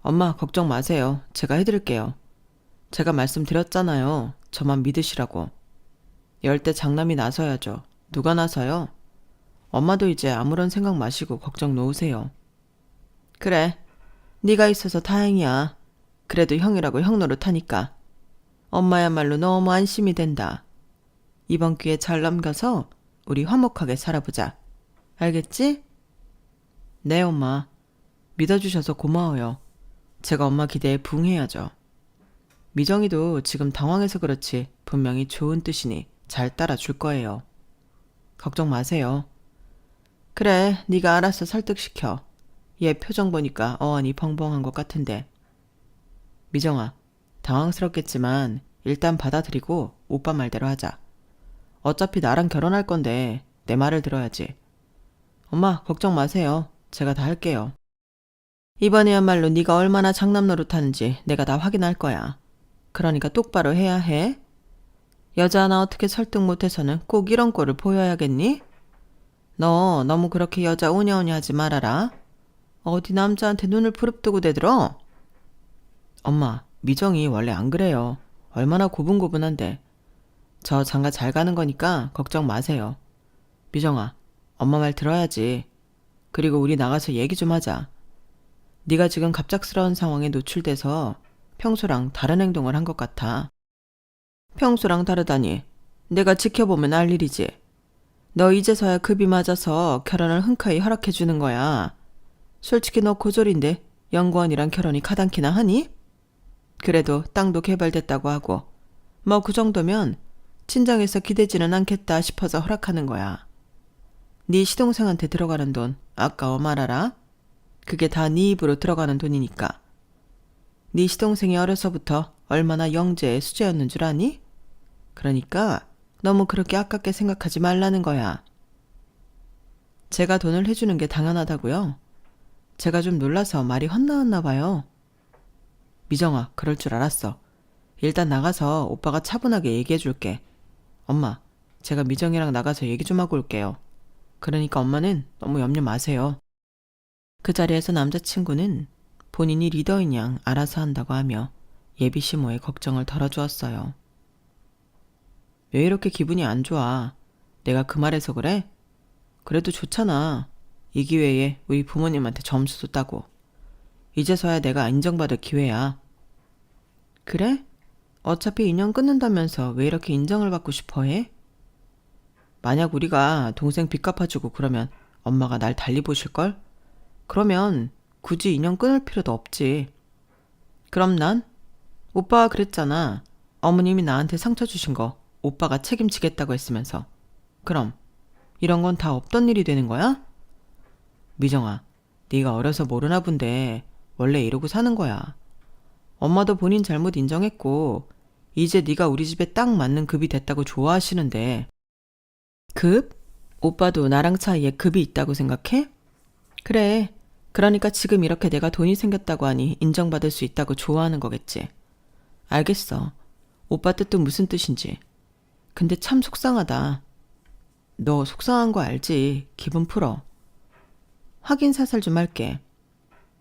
엄마 걱정 마세요. 제가 해드릴게요. 제가 말씀드렸잖아요. 저만 믿으시라고. 열대 장남이 나서야죠. 누가 나서요? 엄마도 이제 아무런 생각 마시고 걱정 놓으세요. 그래, 네가 있어서 다행이야. 그래도 형이라고 형 노릇하니까. 엄마야말로 너무 안심이 된다. 이번 기회 잘 넘겨서 우리 화목하게 살아보자. 알겠지? 네, 엄마. 믿어주셔서 고마워요. 제가 엄마 기대에 부응해야죠. 미정이도 지금 당황해서 그렇지 분명히 좋은 뜻이니 잘 따라줄 거예요. 걱정 마세요. 그래, 네가 알아서 설득시켜. 얘 표정 보니까 어안이 벙벙한 것 같은데. 미정아, 당황스럽겠지만 일단 받아들이고 오빠 말대로 하자. 어차피 나랑 결혼할 건데 내 말을 들어야지. 엄마, 걱정 마세요. 제가 다 할게요. 이번에야말로 네가 얼마나 장남 노릇하는지 내가 다 확인할 거야. 그러니까 똑바로 해야 해. 여자 하나 어떻게 설득 못해서는 꼭 이런 꼴을 보여야겠니? 너 너무 그렇게 여자 오냐오냐 하지 말아라. 어디 남자한테 눈을 부릅뜨고 대들어? 엄마, 미정이 원래 안 그래요. 얼마나 고분고분한데. 저 장가 잘 가는 거니까 걱정 마세요. 미정아, 엄마 말 들어야지. 그리고 우리 나가서 얘기 좀 하자. 네가 지금 갑작스러운 상황에 노출돼서 평소랑 다른 행동을 한 것 같아. 평소랑 다르다니. 내가 지켜보면 알 일이지. 너 이제서야 급이 맞아서 결혼을 흔쾌히 허락해 주는 거야. 솔직히 너 고졸인데 연구원이랑 결혼이 가당키나 하니? 그래도 땅도 개발됐다고 하고 뭐 그 정도면 친정에서 기대지는 않겠다 싶어서 허락하는 거야. 네 시동생한테 들어가는 돈 아까워 말아라. 그게 다 네 입으로 들어가는 돈이니까. 네 시동생이 어려서부터 얼마나 영재의 수제였는 줄 아니? 그러니까 너무 그렇게 아깝게 생각하지 말라는 거야. 제가 돈을 해주는 게 당연하다고요? 제가 좀 놀라서 말이 헛나왔나 봐요. 미정아, 그럴 줄 알았어. 일단 나가서 오빠가 차분하게 얘기해 줄게. 엄마, 제가 미정이랑 나가서 얘기 좀 하고 올게요. 그러니까 엄마는 너무 염려 마세요. 그 자리에서 남자친구는 본인이 리더인 양 알아서 한다고 하며 예비 시모의 걱정을 덜어주었어요. 왜 이렇게 기분이 안 좋아? 내가 그 말해서 그래? 그래도 좋잖아. 이 기회에 우리 부모님한테 점수도 따고. 이제서야 내가 인정받을 기회야. 그래? 어차피 인연 끊는다면서 왜 이렇게 인정을 받고 싶어 해? 만약 우리가 동생 빚 갚아주고 그러면 엄마가 날 달리 보실걸? 그러면 굳이 인연 끊을 필요도 없지. 그럼 난? 오빠가 그랬잖아. 어머님이 나한테 상처 주신 거 오빠가 책임지겠다고 했으면서. 그럼 이런 건 다 없던 일이 되는 거야? 미정아, 네가 어려서 모르나 본데 원래 이러고 사는 거야. 엄마도 본인 잘못 인정했고 이제 네가 우리 집에 딱 맞는 급이 됐다고 좋아하시는데. 급? 오빠도 나랑 사이에 급이 있다고 생각해? 그래. 그러니까 지금 이렇게 내가 돈이 생겼다고 하니 인정받을 수 있다고 좋아하는 거겠지. 알겠어. 오빠 뜻도 무슨 뜻인지. 근데 참 속상하다. 너 속상한 거 알지? 기분 풀어. 확인 사살 좀 할게.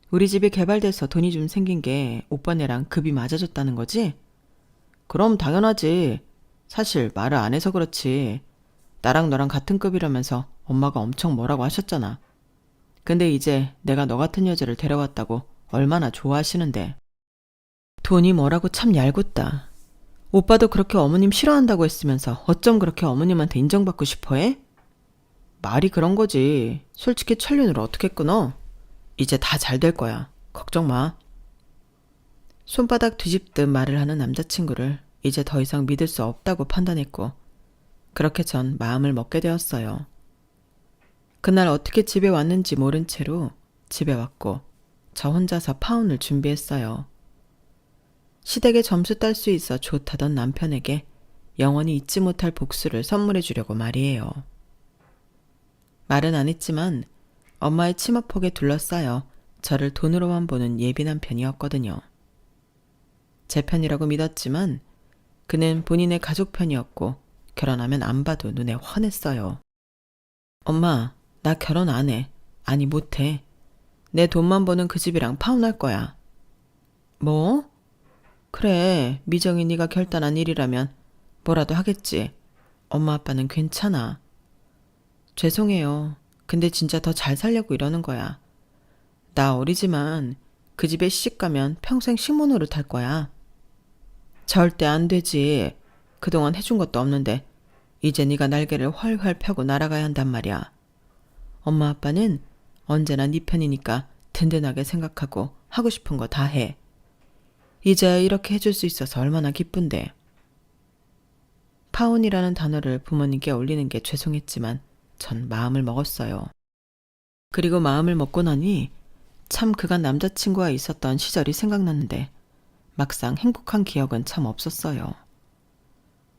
우리 집이 개발돼서 돈이 좀 생긴 게 오빠네랑 급이 맞아졌다는 거지? 그럼 당연하지. 사실 말을 안 해서 그렇지. 나랑 너랑 같은 급이라면서 엄마가 엄청 뭐라고 하셨잖아. 근데 이제 내가 너 같은 여자를 데려왔다고 얼마나 좋아하시는데. 돈이 뭐라고 참 얄궂다. 오빠도 그렇게 어머님 싫어한다고 했으면서 어쩜 그렇게 어머님한테 인정받고 싶어해? 말이 그런 거지. 솔직히 천륜을 어떻게 끊어? 이제 다 잘 될 거야. 걱정 마. 손바닥 뒤집듯 말을 하는 남자친구를 이제 더 이상 믿을 수 없다고 판단했고 그렇게 전 마음을 먹게 되었어요. 그날 어떻게 집에 왔는지 모른 채로 집에 왔고 저 혼자서 파혼을 준비했어요. 시댁에 점수 딸 수 있어 좋다던 남편에게 영원히 잊지 못할 복수를 선물해 주려고 말이에요. 말은 안 했지만 엄마의 치마폭에 둘러싸여 저를 돈으로만 보는 예민한 편이었거든요. 제 편이라고 믿었지만 그는 본인의 가족 편이었고 결혼하면 안 봐도 눈에 훤했어요. 엄마, 나 결혼 안 해. 아니 못해. 내 돈만 버는 그 집이랑 파혼할 거야. 뭐? 그래, 미정이 네가 결단한 일이라면 뭐라도 하겠지. 엄마 아빠는 괜찮아. 죄송해요. 근데 진짜 더 잘 살려고 이러는 거야. 나 어리지만 그 집에 시집가면 평생 식모노릇 할 거야. 절대 안 되지. 그동안 해준 것도 없는데 이제 네가 날개를 활활 펴고 날아가야 한단 말이야. 엄마 아빠는 언제나 네 편이니까 든든하게 생각하고 하고 싶은 거 다 해. 이제야 이렇게 해줄 수 있어서 얼마나 기쁜데. 파혼이라는 단어를 부모님께 올리는 게 죄송했지만 전 마음을 먹었어요. 그리고 마음을 먹고 나니 참 그간 남자친구와 있었던 시절이 생각났는데 막상 행복한 기억은 참 없었어요.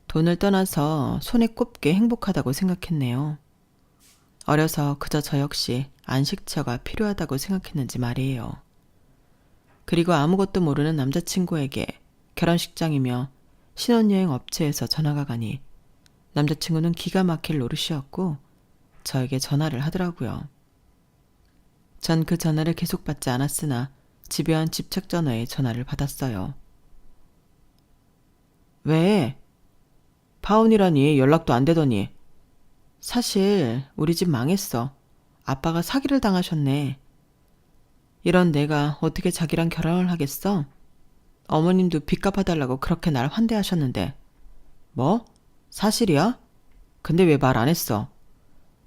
돈을 떠나서 손에 꼽게 행복하다고 생각했네요. 어려서 그저 저 역시 안식처가 필요하다고 생각했는지 말이에요. 그리고 아무것도 모르는 남자친구에게 결혼식장이며 신혼여행 업체에서 전화가 가니 남자친구는 기가 막힐 노릇이었고 저에게 전화를 하더라고요. 전 그 전화를 계속 받지 않았으나 집요한 집착 전화에 전화를 받았어요. 왜? 파혼이라니 연락도 안 되더니. 사실 우리 집 망했어. 아빠가 사기를 당하셨네. 이런 내가 어떻게 자기랑 결혼을 하겠어? 어머님도 빚 갚아달라고 그렇게 날 환대하셨는데. 뭐? 사실이야? 근데 왜 말 안 했어?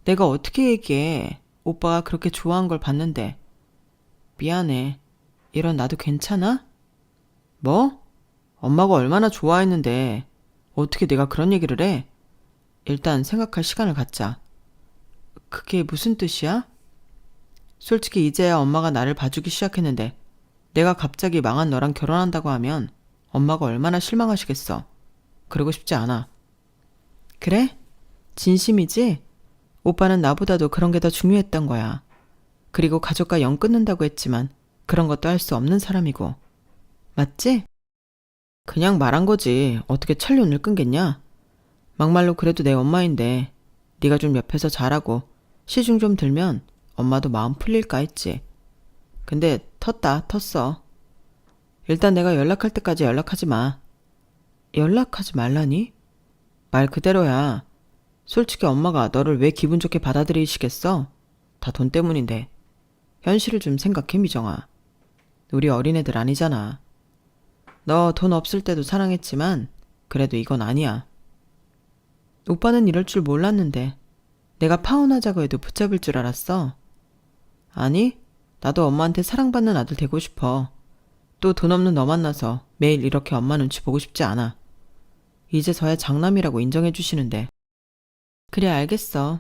내가 어떻게 얘기해? 오빠가 그렇게 좋아한 걸 봤는데. 미안해. 이런 나도 괜찮아? 뭐? 엄마가 얼마나 좋아했는데 어떻게 내가 그런 얘기를 해? 일단 생각할 시간을 갖자. 그게 무슨 뜻이야? 솔직히 이제야 엄마가 나를 봐주기 시작했는데 내가 갑자기 망한 너랑 결혼한다고 하면 엄마가 얼마나 실망하시겠어. 그러고 싶지 않아. 그래? 진심이지? 오빠는 나보다도 그런 게 더 중요했던 거야. 그리고 가족과 연 끊는다고 했지만 그런 것도 할 수 없는 사람이고. 맞지? 그냥 말한 거지. 어떻게 천륜을 끊겠냐? 막말로 그래도 내 엄마인데 네가 좀 옆에서 잘하고 시중 좀 들면 엄마도 마음 풀릴까 했지. 근데 텄어. 일단 내가 연락할 때까지 연락하지 마. 연락하지 말라니? 말 그대로야. 솔직히 엄마가 너를 왜 기분 좋게 받아들이시겠어? 다 돈 때문인데. 현실을 좀 생각해, 미정아. 우리 어린애들 아니잖아. 너 돈 없을 때도 사랑했지만 그래도 이건 아니야. 오빠는 이럴 줄 몰랐는데 내가 파혼하자고 해도 붙잡을 줄 알았어. 아니, 나도 엄마한테 사랑받는 아들 되고 싶어. 또 돈 없는 너 만나서 매일 이렇게 엄마 눈치 보고 싶지 않아. 이제서야 장남이라고 인정해 주시는데. 그래, 알겠어.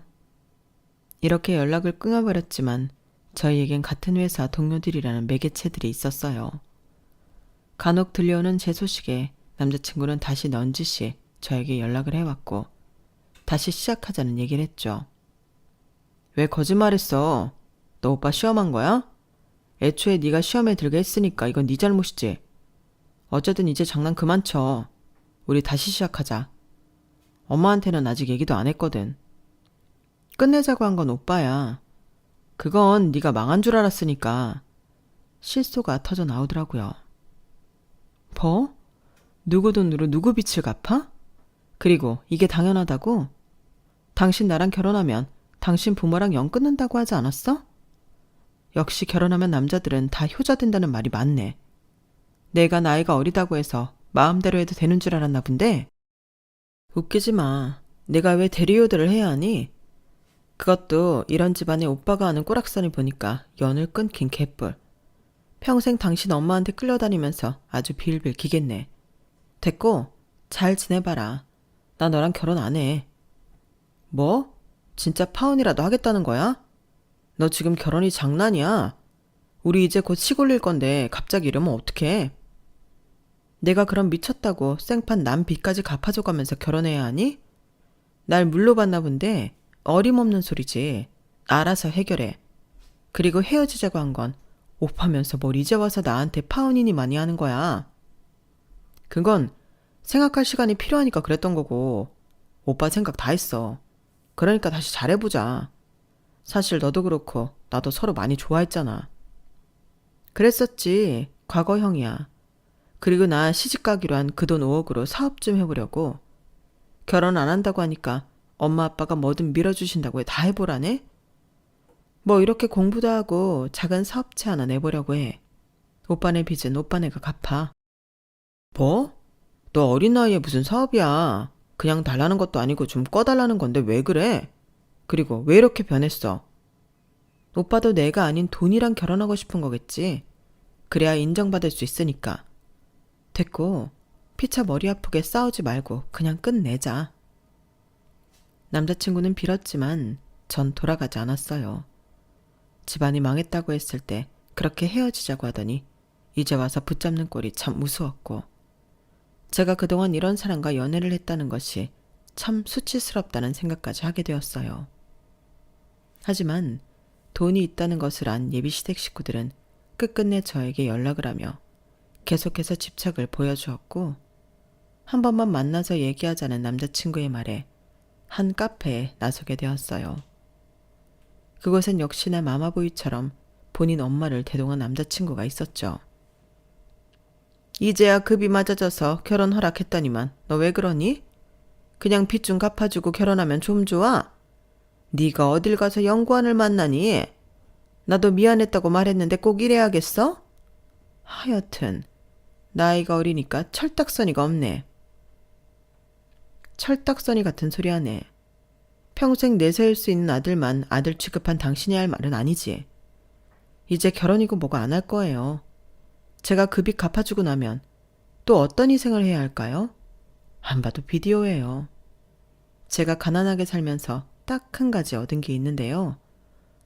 이렇게 연락을 끊어버렸지만 저희에겐 같은 회사 동료들이라는 매개체들이 있었어요. 간혹 들려오는 제 소식에 남자친구는 다시 넌지시 저에게 연락을 해왔고 다시 시작하자는 얘기를 했죠. 왜 거짓말했어? 너 오빠 시험한 거야? 애초에 네가 시험에 들게 했으니까 이건 네 잘못이지. 어쨌든 이제 장난 그만 쳐. 우리 다시 시작하자. 엄마한테는 아직 얘기도 안 했거든. 끝내자고 한 건 오빠야. 그건 네가 망한 줄 알았으니까. 실소가 터져 나오더라고요. 뭐? 누구 돈으로 누구 빚을 갚아? 그리고 이게 당연하다고? 당신 나랑 결혼하면 당신 부모랑 연 끊는다고 하지 않았어? 역시 결혼하면 남자들은 다 효자 된다는 말이 맞네. 내가 나이가 어리다고 해서 마음대로 해도 되는 줄 알았나 본데? 웃기지 마. 내가 왜 대리효도를 해야 하니? 그것도 이런 집안에 오빠가 하는 꼬락서니 보니까 연을 끊긴 개뿔. 평생 당신 엄마한테 끌려다니면서 아주 빌빌 기겠네. 됐고, 잘 지내봐라. 나 너랑 결혼 안 해. 뭐? 진짜 파혼이라도 하겠다는 거야? 너 지금 결혼이 장난이야? 우리 이제 곧 시골릴 건데 갑자기 이러면 어떡해? 내가 그럼 미쳤다고 생판 남 빚까지 갚아줘가면서 결혼해야 하니? 날 물로 봤나 본데 어림없는 소리지. 알아서 해결해. 그리고 헤어지자고 한 건 오빠면서 뭘 이제 와서 나한테 파혼이니 많이 하는 거야. 그건 생각할 시간이 필요하니까 그랬던 거고 오빠 생각 다 했어. 그러니까 다시 잘해보자. 사실 너도 그렇고 나도 서로 많이 좋아했잖아. 그랬었지. 과거형이야. 그리고 나 시집가기로 한 그 돈 5억으로 사업 좀 해보려고. 결혼 안 한다고 하니까 엄마 아빠가 뭐든 밀어주신다고 다 해보라네? 뭐 이렇게 공부도 하고 작은 사업체 하나 내보려고 해. 오빠네 빚은 오빠네가 갚아. 뭐? 너 어린 나이에 무슨 사업이야. 그냥 달라는 것도 아니고 좀 꺼달라는 건데 왜 그래? 그리고 왜 이렇게 변했어? 오빠도 내가 아닌 돈이랑 결혼하고 싶은 거겠지. 그래야 인정받을 수 있으니까. 됐고 피차 머리 아프게 싸우지 말고 그냥 끝내자. 남자친구는 빌었지만 전 돌아가지 않았어요. 집안이 망했다고 했을 때 그렇게 헤어지자고 하더니 이제 와서 붙잡는 꼴이 참 무서웠고 제가 그동안 이런 사람과 연애를 했다는 것이 참 수치스럽다는 생각까지 하게 되었어요. 하지만 돈이 있다는 것을 안 예비시댁 식구들은 끝끝내 저에게 연락을 하며 계속해서 집착을 보여주었고 한 번만 만나서 얘기하자는 남자친구의 말에 한 카페에 나서게 되었어요. 그곳엔 역시나 마마보이처럼 본인 엄마를 대동한 남자친구가 있었죠. 이제야 급이 맞아져서 결혼 허락했더니만 너 왜 그러니? 그냥 빚 좀 갚아주고 결혼하면 좀 좋아? 네가 어딜 가서 영구한을 만나니? 나도 미안했다고 말했는데 꼭 이래야겠어? 하여튼 나이가 어리니까 철딱서니가 없네. 철딱서니 같은 소리 하네. 평생 내세울 수 있는 아들만 아들 취급한 당신이 할 말은 아니지. 이제 결혼이고 뭐가 안 할 거예요. 제가 그 빚 갚아주고 나면 또 어떤 희생을 해야 할까요? 안 봐도 비디오예요. 제가 가난하게 살면서 딱 한 가지 얻은 게 있는데요.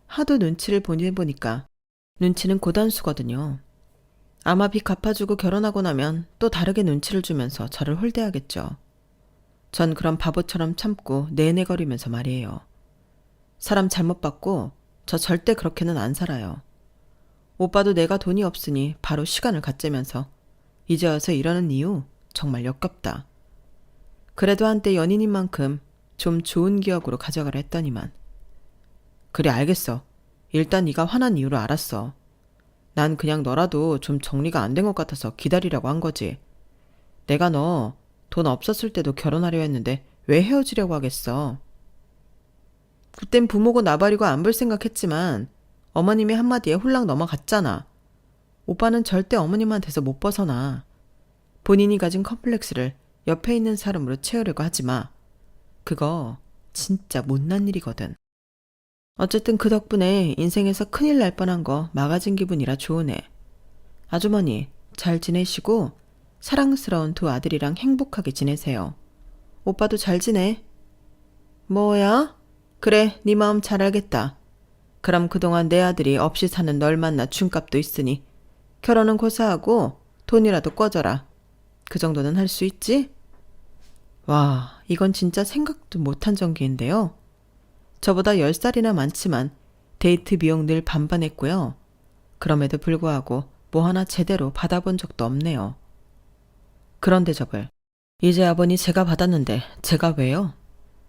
하도 눈치를 보니까 눈치는 고단수거든요. 아마 빚 갚아주고 결혼하고 나면 또 다르게 눈치를 주면서 저를 홀대하겠죠. 전 그런 바보처럼 참고 내내거리면서 말이에요. 사람 잘못 봤고 저 절대 그렇게는 안 살아요. 오빠도 내가 돈이 없으니 바로 시간을 갖재면서 이제 와서 이러는 이유 정말 역겹다. 그래도 한때 연인인 만큼 좀 좋은 기억으로 가져가려 했더니만. 그래 알겠어. 일단 네가 화난 이유를 알았어. 난 그냥 너라도 좀 정리가 안 된 것 같아서 기다리라고 한 거지. 내가 너 돈 없었을 때도 결혼하려 했는데 왜 헤어지려고 하겠어. 그땐 부모고 나발이고 안 볼 생각했지만 어머님의 한마디에 홀랑 넘어갔잖아. 오빠는 절대 어머님한테서 못 벗어나. 본인이 가진 컴플렉스를 옆에 있는 사람으로 채우려고 하지 마. 그거 진짜 못난 일이거든. 어쨌든 그 덕분에 인생에서 큰일 날 뻔한 거 막아진 기분이라 좋으네. 아주머니 잘 지내시고 사랑스러운 두 아들이랑 행복하게 지내세요. 오빠도 잘 지내. 뭐야? 그래, 네 마음 잘 알겠다. 그럼 그동안 내 아들이 없이 사는 널 만나 준 값도 있으니 결혼은 고사하고 돈이라도 꿔줘라. 그 정도는 할 수 있지? 와, 이건 진짜 생각도 못한 전개인데요. 저보다 10살이나 많지만 데이트 비용 늘 반반했고요. 그럼에도 불구하고 뭐 하나 제대로 받아본 적도 없네요. 그런데 저걸 이제 아버니 제가 받았는데 제가 왜요?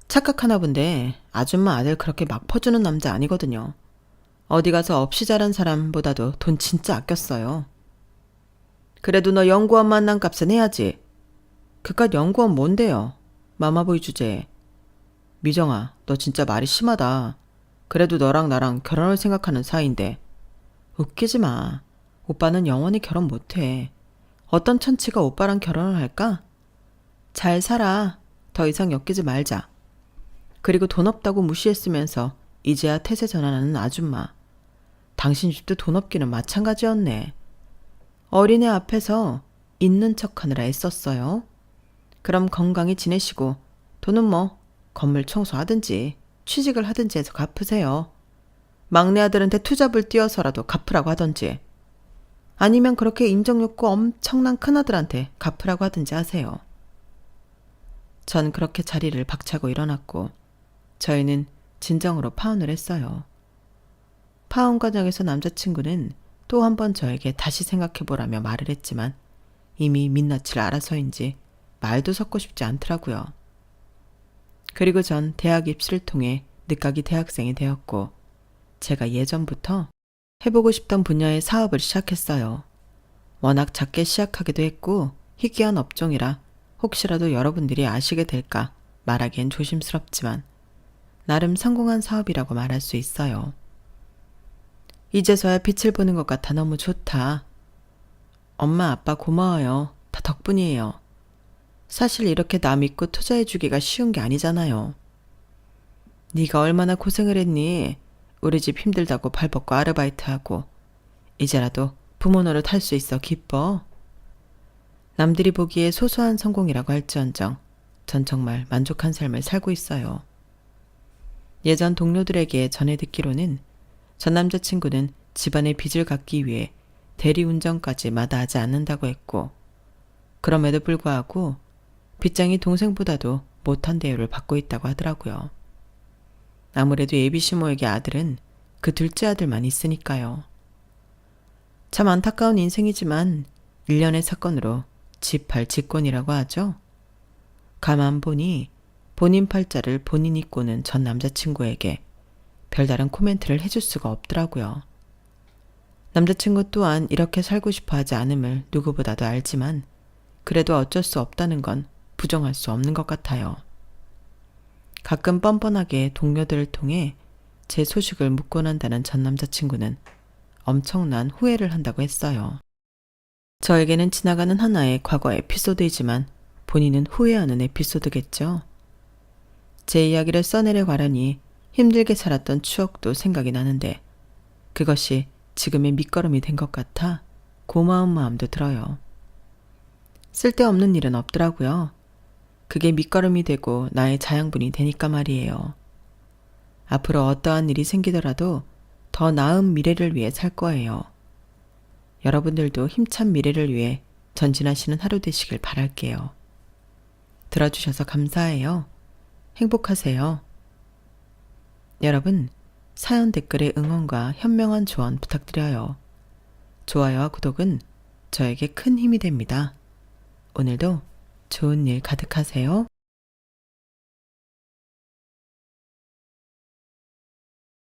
착각하나 본데 아줌마 아들 그렇게 막 퍼주는 남자 아니거든요. 어디 가서 없이 자란 사람보다도 돈 진짜 아꼈어요. 그래도 너 연구원 만난 값은 해야지. 그깟 연구원 뭔데요? 마마보이 주제에. 미정아, 너 진짜 말이 심하다. 그래도 너랑 나랑 결혼을 생각하는 사이인데. 웃기지 마. 오빠는 영원히 결혼 못해. 어떤 천치가 오빠랑 결혼을 할까? 잘 살아. 더 이상 엮이지 말자. 그리고 돈 없다고 무시했으면서 이제야 태세 전환하는 아줌마. 당신 집도 돈 없기는 마찬가지였네. 어린애 앞에서 있는 척하느라 애썼어요. 그럼 건강히 지내시고 돈은 뭐 건물 청소하든지 취직을 하든지 해서 갚으세요. 막내 아들한테 투잡을 띄어서라도 갚으라고 하던지. 아니면 그렇게 인정욕구 엄청난 큰아들한테 갚으라고 하든지 하세요. 전 그렇게 자리를 박차고 일어났고 저희는 진정으로 파혼을 했어요. 파혼 과정에서 남자친구는 또 한 번 저에게 다시 생각해보라며 말을 했지만 이미 민낯을 알아서인지 말도 섞고 싶지 않더라고요. 그리고 전 대학 입시를 통해 늦가기 대학생이 되었고 제가 예전부터 해보고 싶던 분야의 사업을 시작했어요. 워낙 작게 시작하기도 했고 희귀한 업종이라 혹시라도 여러분들이 아시게 될까 말하기엔 조심스럽지만 나름 성공한 사업이라고 말할 수 있어요. 이제서야 빛을 보는 것 같아 너무 좋다. 엄마 아빠 고마워요. 다 덕분이에요. 사실 이렇게 나 믿고 투자해주기가 쉬운 게 아니잖아요. 네가 얼마나 고생을 했니? 우리 집 힘들다고 발벗고 아르바이트하고 이제라도 부모 노릇 할 수 있어 기뻐. 남들이 보기에 소소한 성공이라고 할지언정 전 정말 만족한 삶을 살고 있어요. 예전 동료들에게 전해 듣기로는 전 남자친구는 집안의 빚을 갚기 위해 대리운전까지 마다하지 않는다고 했고 그럼에도 불구하고 빚장이 동생보다도 못한 대우를 받고 있다고 하더라고요. 아무래도 예비시모에게 아들은 그 둘째 아들만 있으니까요. 참 안타까운 인생이지만 일련의 사건으로 집팔 직권이라고 하죠. 가만 보니 본인 팔자를 본인이 꼬는 전 남자친구에게 별다른 코멘트를 해줄 수가 없더라고요. 남자친구 또한 이렇게 살고 싶어 하지 않음을 누구보다도 알지만 그래도 어쩔 수 없다는 건 부정할 수 없는 것 같아요. 가끔 뻔뻔하게 동료들을 통해 제 소식을 묻곤 한다는 전 남자친구는 엄청난 후회를 한다고 했어요. 저에게는 지나가는 하나의 과거 에피소드이지만 본인은 후회하는 에피소드겠죠. 제 이야기를 써내려 가려니 힘들게 살았던 추억도 생각이 나는데 그것이 지금의 밑거름이 된 것 같아 고마운 마음도 들어요. 쓸데없는 일은 없더라고요. 그게 밑거름이 되고 나의 자양분이 되니까 말이에요. 앞으로 어떠한 일이 생기더라도 더 나은 미래를 위해 살 거예요. 여러분들도 힘찬 미래를 위해 전진하시는 하루 되시길 바랄게요. 들어주셔서 감사해요. 행복하세요. 여러분, 사연 댓글에 응원과 현명한 조언 부탁드려요. 좋아요와 구독은 저에게 큰 힘이 됩니다. 오늘도 좋은 일 가득하세요.